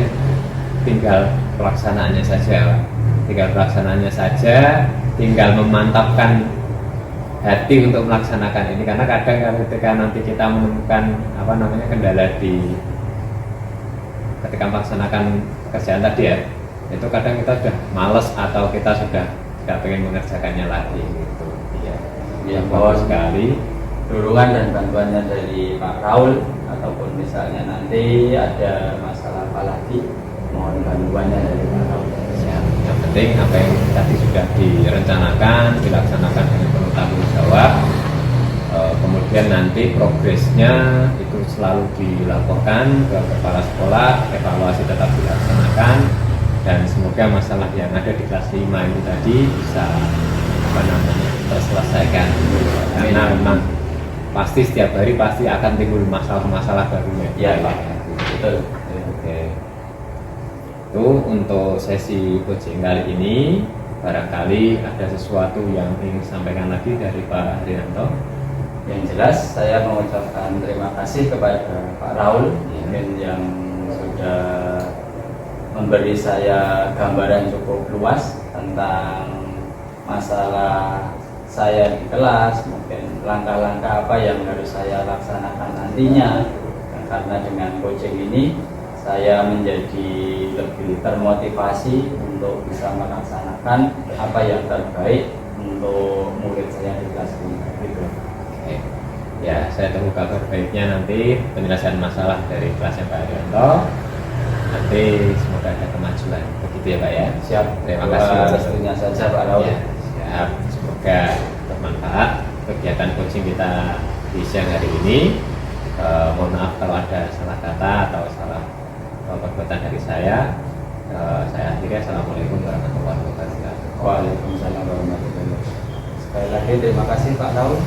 tinggal pelaksanaannya saja, tinggal memantapkan hati untuk melaksanakan ini, karena kadang ketika nanti kita menemukan kendala ketika melaksanakan pekerjaan tadi ya, itu kadang kita sudah males atau kita sudah tidak pengen mengerjakannya lagi gitu. Iya. Ya, Bagus sekali. dorongan dan bantuannya dari Pak Raul ataupun misalnya nanti ada masalah apa lagi, mohon bantuannya dari Pak Raul. Siap. Yang penting apa yang tadi sudah direncanakan, dilaksanakan dengan penuh tanggung jawab. Kemudian nanti progresnya itu selalu dilaporkan ke kepala sekolah, evaluasi tetap dilaksanakan, dan semoga masalah yang ada di kelas 5 ini tadi bisa terselesaikan. Karena memang pasti setiap hari pasti akan timbul masalah-masalah barunya. Ya Pak, betul. Oke. Itu untuk sesi coaching kali ini. Barangkali ada sesuatu yang ingin disampaikan lagi dari Pak Arianto. Yang jelas saya mengucapkan terima kasih kepada Pak Raul yang sudah memberi saya gambaran cukup luas tentang masalah saya di kelas, mungkin langkah-langkah apa yang harus saya laksanakan nantinya. Karena dengan coaching ini saya menjadi lebih termotivasi untuk bisa melaksanakan apa yang terbaik untuk murid saya di kelas ini. Gitu. Oke. Ya, saya tunggu kabar baiknya nanti penyelesaian masalah dari kelasnya Pak Arianto. Nanti semoga ada kemajuan. Begitu ya Pak ya. Siap. Terima kasih. Restunya saja Pak Raul. Ya, siap. Semoga bermanfaat kegiatan coaching kita di siang hari ini. Mohon maaf kalau ada salah kata atau salah perbuatan dari saya. Saya akhiri. Assalamualaikum warahmatullahi wabarakatuh. Waalaikumsalam warahmatullahi wabarakatuh. Sekali lagi terima kasih Pak Raul.